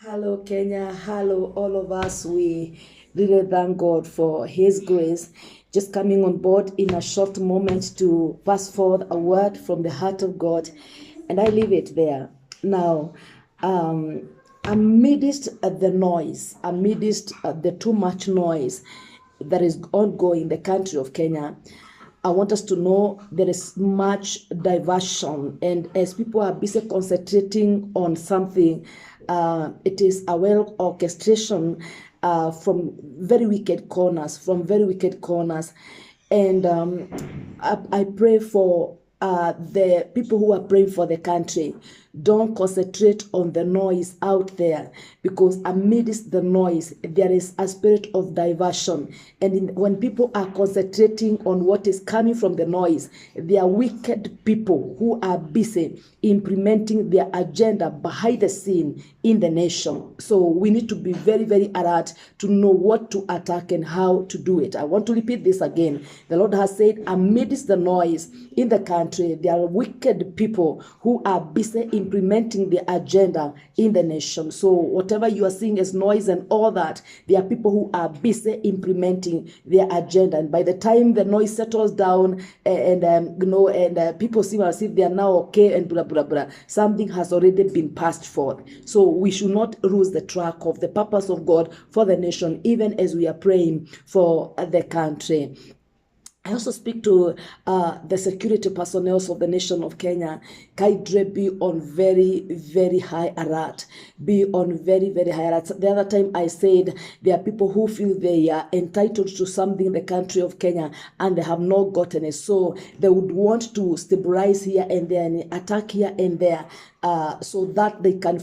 Hello, Kenya. Hello, all of us. We really thank God for His grace. Just coming on board in a short moment to pass forth a word from the heart of God, and I leave it there. Now, amidst the noise, amidst the too much noise that is ongoing in the country of Kenya, I want us to know there is much diversion, and as people are busy concentrating on something, it is a well orchestration from very wicked corners, and I pray for the people who are praying for the country. Don't concentrate on the noise out there, because amidst the noise there is a spirit of diversion, and when people are concentrating on what is coming from the noise, they are wicked people who are busy implementing their agenda behind the scene in the nation. So we need to be very, very alert to know what to attack and how to do it. I want to repeat this again. The Lord has said, amidst the noise in the country, there are wicked people who are busy implementing the agenda in the nation. So whatever you are seeing as noise and all that, there are people who are busy implementing their agenda. And by the time the noise settles down and people seem as if they are now okay and blah, blah, blah, something has already been passed forth. So we should not lose the track of the purpose of God for the nation, even as we are praying for the country. I also speak to the security personnel of the nation of Kenya. Kaidre, be on very, very high alert. Be on very, very high alert. The other time I said there are people who feel they are entitled to something in the country of Kenya and they have not gotten it. So they would want to stabilize here and there and attack here and there. So that they can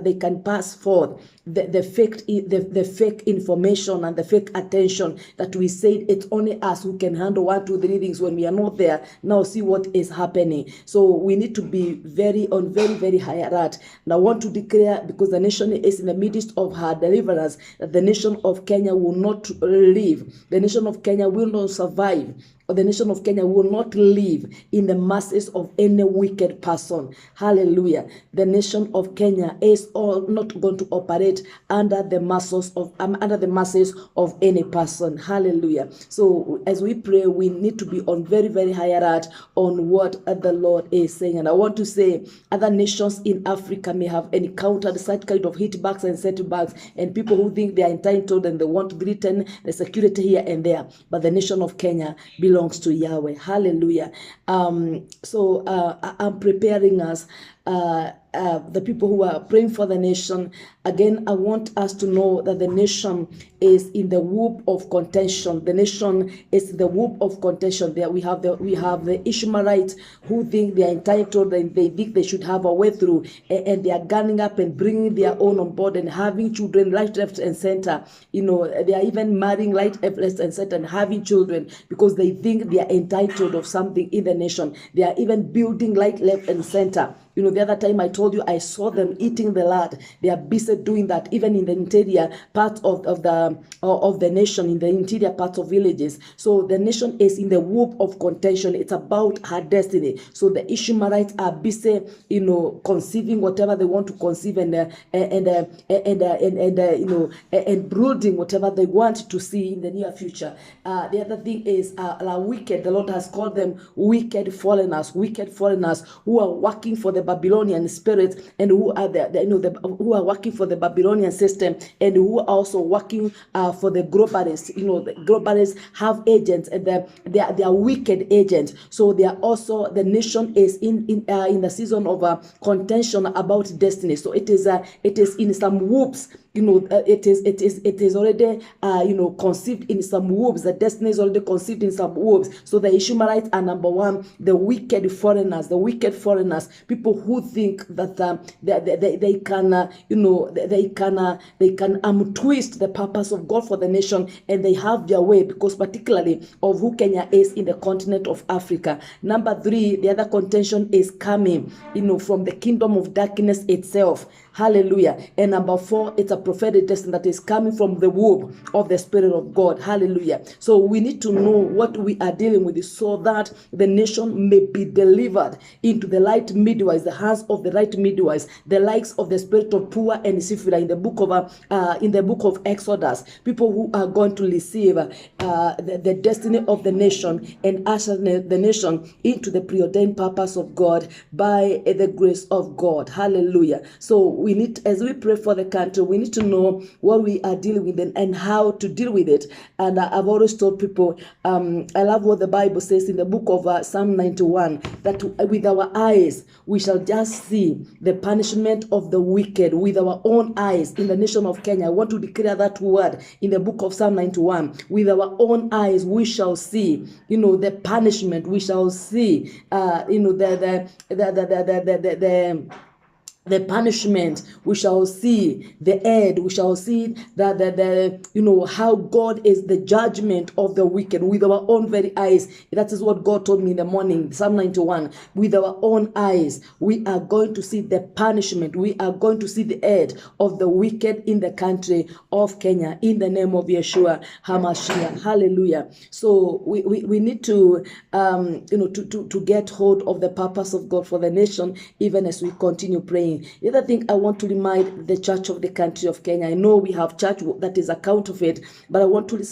they can pass forth the fake information and the fake attention that we said it's only us who can handle 1, 2, 3 things when we are not there. Now see what is happening. So we need to be very, very high alert. And I want to declare, because the nation is in the midst of her deliverance, that the nation of Kenya will not live. The nation of Kenya will not survive. Or the nation of Kenya will not live in the masses of any wicked person. Hallelujah. The nation of Kenya is not going to operate under the masses of any person. Hallelujah. So as we pray, we need to be on very, very high alert on what the Lord is saying. And I want to say, other nations in Africa may have encountered such kind of hitbacks and setbacks, and people who think they are entitled and they want to threaten the security here and there. But the nation of Kenya belongs to Yahweh. Hallelujah. So I'm preparing us, the people who are praying for the nation. Again, I want us to know that the nation is in the womb of contention. The nation is in the womb of contention. There we have the Ishmaelites who think they are entitled and they think they should have a way through, and they are gunning up and bringing their own on board and having children right, left, and center. You know, they are even marrying right, left, and center and having children because they think they are entitled of something in the nation. They are even building right, left, and center. You know, the other time I told you I saw them eating the land. They are busy doing that, even in the interior part of the nation, in the interior parts of villages. So the nation is in the womb of contention. It's about her destiny. So the Ishmaelites are busy, you know, conceiving whatever they want to conceive and brooding whatever they want to see in the near future. The other thing is wicked. The Lord has called them wicked foreigners who are working for the Babylonian spirit, and who are who are working for the Babylonian system, and who are also working for the globalists. You know, the globalists have agents, and they are wicked agents. So they are also, the nation is in the season of contention about destiny. So it is in some whoops. You know, it is already conceived in some wombs. The destiny is already conceived in some wombs. So the Ishmaelites are number one, the wicked foreigners, people who think that they can twist the purpose of God for the nation, and they have their way, because particularly of who Kenya is in the continent of Africa. Number 3, the other contention is coming, from the kingdom of darkness itself. Hallelujah. And number 4, it's a prophetic destiny that is coming from the womb of the Spirit of God. Hallelujah. So we need to know what we are dealing with so that the nation may be delivered into the right midwives, the hands of the right midwives, the likes of the spirit of poor and Sifra in the book of Exodus, people who are going to receive the destiny of the nation and usher the nation into the preordained purpose of God by the grace of God. Hallelujah. So we need, as we pray for the country, we need to know what we are dealing with and how to deal with it. And I've always told people, I love what the Bible says in the book of Psalm 91, that with our eyes we shall just see the punishment of the wicked with our own eyes in the nation of Kenya. I want to declare that word in the book of Psalm 91. With our own eyes we shall see, the punishment. We shall see, the punishment. We shall see the end. We shall see how God is the judgment of the wicked with our own very eyes. That is what God told me in the morning, Psalm 91. With our own eyes, we are going to see the punishment. We are going to see the end of the wicked in the country of Kenya in the name of Yeshua HaMashiach. Hallelujah. So we need to to get hold of the purpose of God for the nation, even as we continue praying. The other thing I want to remind the church of the country of Kenya, I know we have church that is a counterfeit, but I want to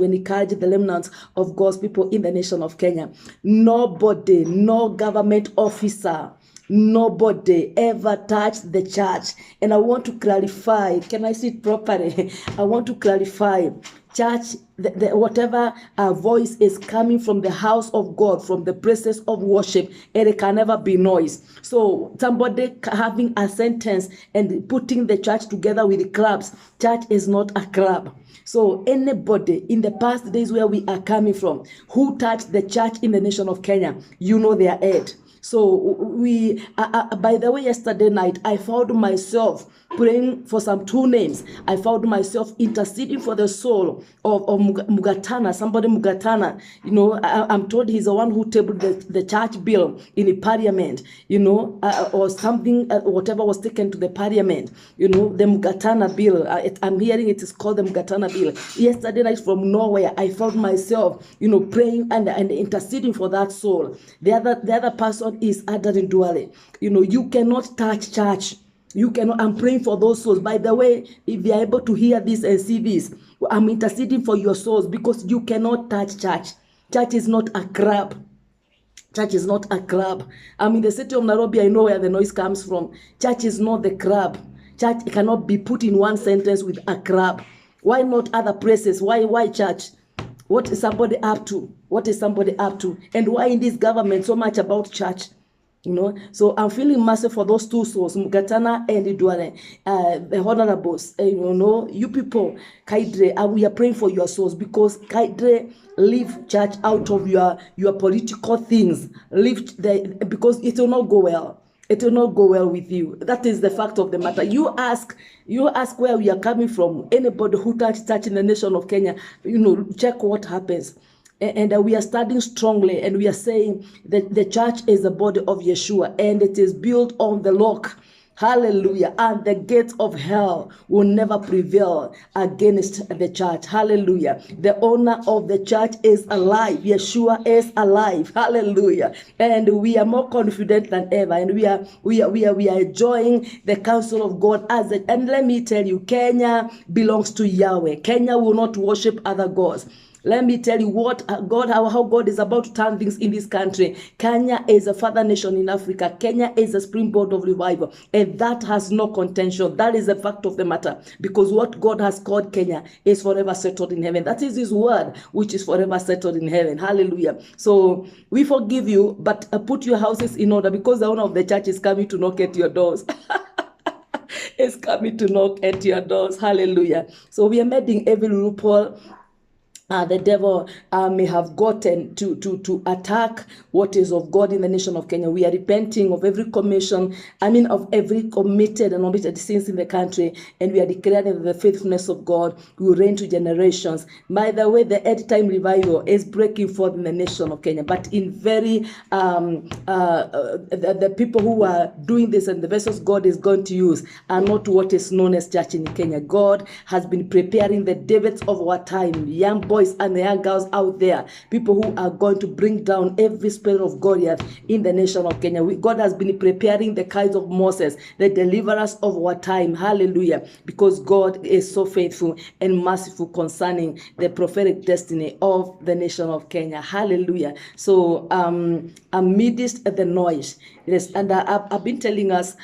encourage the remnants of God's people in the nation of Kenya. Nobody, no government officer, nobody ever touched the church. And I want to clarify, can I see it properly? I want to clarify, church, whatever voice is coming from the house of God, from the places of worship, and it can never be noise. So somebody having a sentence and putting the church together with the clubs, church is not a club. So anybody in the past days where we are coming from, who touched the church in the nation of Kenya, their head. So we, by the way, yesterday night, I found myself praying for some 2 names. I found myself interceding for the soul of Mugatana, somebody Mugatana. I'm told he's the one who tabled the church bill in the parliament, or something, whatever was taken to the parliament, the Mugatana bill. I'm hearing it is called the Mugatana bill. Yesterday night from nowhere, I found myself, praying and interceding for that soul. The other person is Adarin Duale. You cannot touch church. You cannot. I'm praying for those souls. By the way, if you're able to hear this and see this, I'm interceding for your souls, because you cannot touch church. Church is not a club. Church is not a club. I'm in the city of Nairobi. I know where the noise comes from. Church is not the club. Church cannot be put in one sentence with a club. Why not other places? Why church? What is somebody up to? What is somebody up to? And why in this government so much about church? So I'm feeling massive for those 2 souls, Mugatana and Idwale, the honorables. You people, Kaidre, we are praying for your souls, because Kaidre, leave church out of your political things. Because it will not go well. It will not go well with you. That is the fact of the matter. You ask where we are coming from. Anybody who touched church in the nation of Kenya, check what happens. And we are standing strongly, and we are saying that the church is the body of Yeshua, and it is built on the rock. Hallelujah. And the gates of hell will never prevail against the church. Hallelujah. The owner of the church is alive. Yeshua is alive. Hallelujah. And we are more confident than ever. And we are enjoying the counsel of God. And let me tell you, Kenya belongs to Yahweh. Kenya will not worship other gods. Let me tell you how God is about to turn things in this country. Kenya is a father nation in Africa. Kenya is a springboard of revival. And that has no contention. That is the fact of the matter. Because what God has called Kenya is forever settled in heaven. That is his word, which is forever settled in heaven. Hallelujah. So we forgive you, but put your houses in order, because the owner of the church is coming to knock at your doors. Is coming to knock at your doors. Hallelujah. So we are making every loophole the devil may have gotten to attack what is of God in the nation of Kenya. We are repenting of every of every committed and omitted sins in the country, and we are declaring that the faithfulness of God will reign to generations. By the way, the end time revival is breaking forth in the nation of Kenya, but in very the people who are doing this and the vessels God is going to use are not what is known as church in Kenya. God has been preparing the Davids of our time, young boys and the young girls out there, people who are going to bring down every spirit of Goliath in the nation of Kenya. God has been preparing the kinds of Moses, the deliverers of our time. Hallelujah. Because God is so faithful and merciful concerning the prophetic destiny of the nation of Kenya. Hallelujah. So amidst the noise, yes, and I've been telling us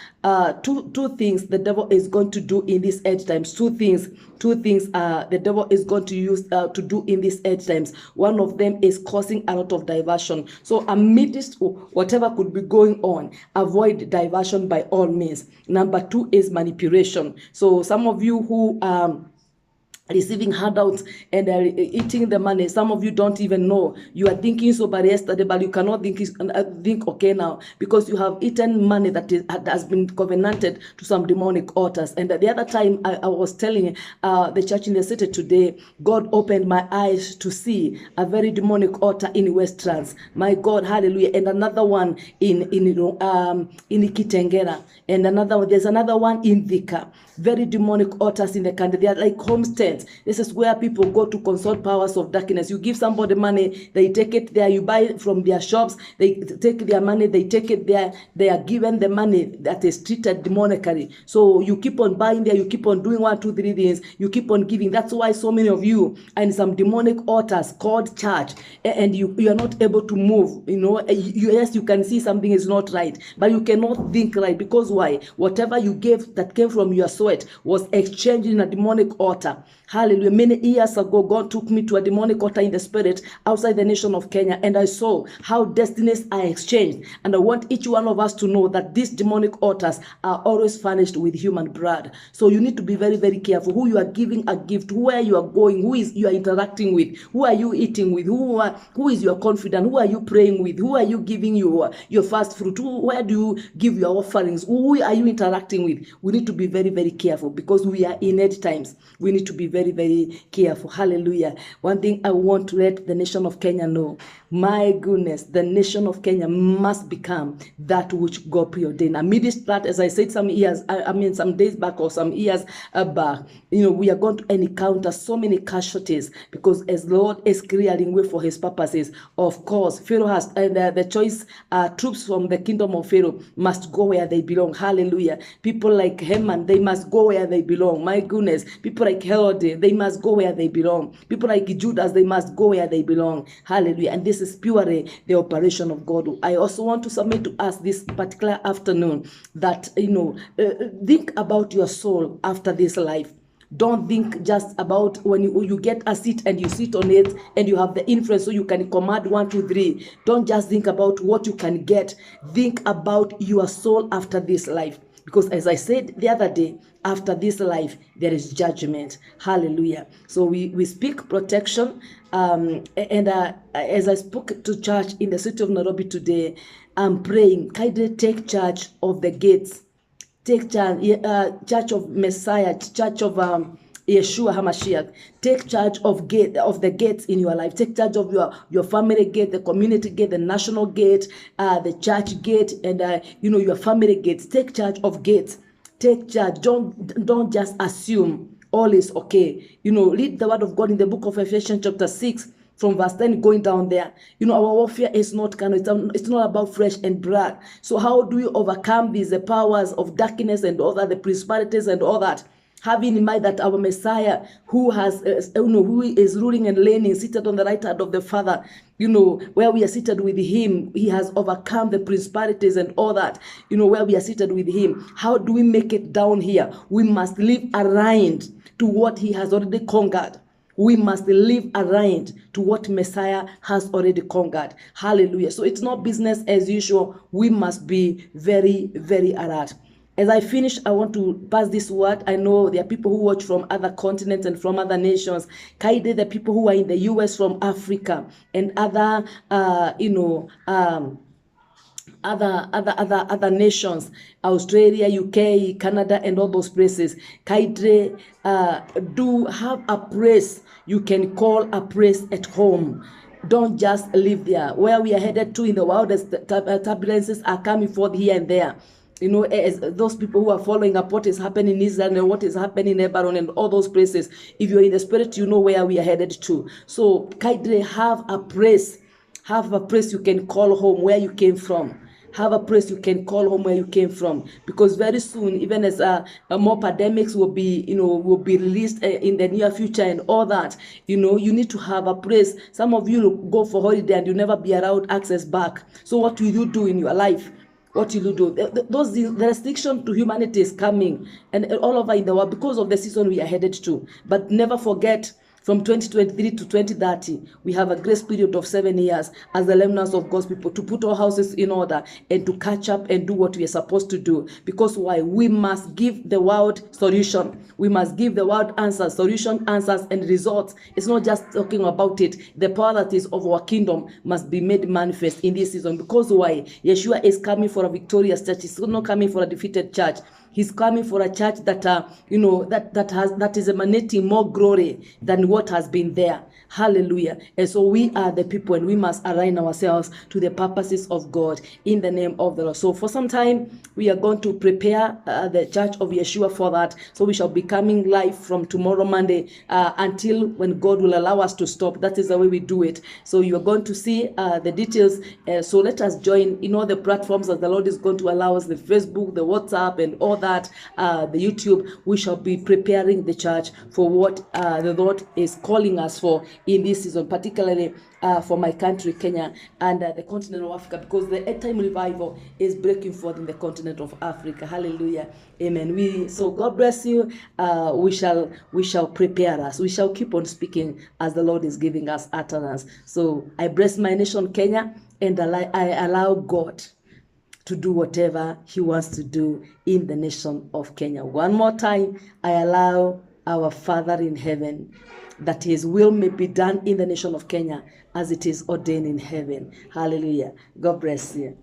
two things the devil is going to do in these end times. Two things the devil is going to use to do in these end times. One of them is causing a lot of diversion. So amidst whatever could be going on, avoid diversion by all means. Number two is manipulation. So some of you who receiving handouts and eating the money. Some of you don't even know. You are thinking sober yesterday, but you cannot think okay now because you have eaten money that has been covenanted to some demonic altars. And the other time I was telling the church in the city today, God opened my eyes to see a very demonic altar in Westlands. My God, hallelujah. And another one in Kitengera. And there's another one in Thika. Very demonic altars in the country. They are like homesteads. This is where people go to consult powers of darkness. You give somebody money, they take it there. You buy from their shops, they take their money, they take it there. They are given the money that is treated demonically. So you keep on buying there, you keep on doing 1, 2, 3 things, you keep on giving. That's why so many of you are in some demonic altars called church, and you are not able to move. Yes, you can see something is not right, but you cannot think right. Because why? Whatever you gave that came from your sweat was exchanged in a demonic altar. Hallelujah. Many years ago, God took me to a demonic altar in the spirit outside the nation of Kenya, and I saw how destinies are exchanged. And I want each one of us to know that these demonic altars are always furnished with human blood. So you need to be very, very careful who you are giving a gift, where you are going, who is you are interacting with, who are you eating with, who is your confidant, who are you praying with, who are you giving your first fruit, where do you give your offerings, who are you interacting with. We need to be very, very careful because we are in end times. We need to be very, very careful. Hallelujah. One thing I want to let the nation of Kenya know, my goodness, the nation of Kenya must become that which God preordained. Amidst that, as I said some days back or some years back, we are going to encounter so many casualties because as Lord is clearing way for his purposes, of course, Pharaoh has, and the choice troops from the kingdom of Pharaoh must go where they belong. Hallelujah. People like Haman, they must go where they belong. My goodness. People like Herod, they must go where they belong. People like Judas, they must go where they belong. Hallelujah. And this is purely the operation of God. I also want to submit to us this particular afternoon that, think about your soul after this life. Don't think just about when you get a seat and you sit on it and you have the influence so you can command 1, 2, 3. Don't just think about what you can get. Think about your soul after this life. Because as I said the other day, after this life, there is judgment. Hallelujah. So we speak protection. As I spoke to church in the city of Nairobi today, I'm praying, kindly take charge of the gates. Take charge, Church of Messiah, Church of Yeshua HaMashiach. Take charge of the gates in your life. Take charge of your family gate, the community gate, the national gate, the church gate, and your family gates. Take charge of gates. Take charge. Don't just assume all is okay. Read the word of God in the book of Ephesians chapter 6. From verse 10 going down there, our warfare is not it's not about flesh and blood. So how do we overcome these the powers of darkness and all that, the principalities and all that? Having in mind that our Messiah, who is ruling and reigning, seated on the right hand of the Father, where we are seated with him, he has overcome the principalities and all that, where we are seated with him. How do we make it down here? We must live aligned to what he has already conquered. We must live aligned to what Messiah has already conquered. Hallelujah. So it's not business as usual. We must be very, very alert. As I finish, I want to pass this word. I know there are people who watch from other continents and from other nations. Kaide, the people who are in the US, from Africa, and other, other nations, Australia, UK, Canada, and all those places. Kaidre, do have a place you can call a place at home. Don't just live there. Where we are headed to in the world, as turbulences are coming forth here and there. As those people who are following up what is happening in Israel and what is happening in Lebanon and all those places, if you're in the spirit, you know where we are headed to. So, Kaidre, have a place you can call home, where you came from. Have a place you can call home, where you came from, because very soon, even as more pandemics will be released in the near future and all that, you need to have a place. Some of you go for holiday and you never be allowed access back. So what will you do in your life? What will you do? The restriction to humanity is coming, and all over in the world, because of the season we are headed to. But never forget, from 2023 to 2030, we have a grace period of 7 years as the remnants of God's people, to put our houses in order and to catch up and do what we are supposed to do. Because why? We must give the world solution. We must give the world answers, solution, answers, and results. It's not just talking about it. The power that is of our kingdom must be made manifest in this season. Because why? Yeshua is coming for a victorious church. He's not coming for a defeated church. He's coming for a church that that is emanating more glory than what has been there. Hallelujah. And so we are the people, and we must align ourselves to the purposes of God in the name of the Lord. So for some time, we are going to prepare the Church of Yeshua for that. So we shall be coming live from tomorrow, Monday, until when God will allow us to stop. That is the way we do it. So you are going to see the details. So let us join in all the platforms that the Lord is going to allow us, the Facebook, the WhatsApp, and all that, the YouTube. We shall be preparing the church for what the Lord is calling us for in this season, particularly for my country, Kenya, and the continent of Africa, because the end time revival is breaking forth in the continent of Africa. Hallelujah. Amen. So God bless you. We shall prepare us. We shall keep on speaking as the Lord is giving us utterance. So I bless my nation, Kenya, and I allow God to do whatever he wants to do in the nation of Kenya. One more time, I allow our Father in heaven, that his will may be done in the nation of Kenya as it is ordained in heaven. Hallelujah. God bless you.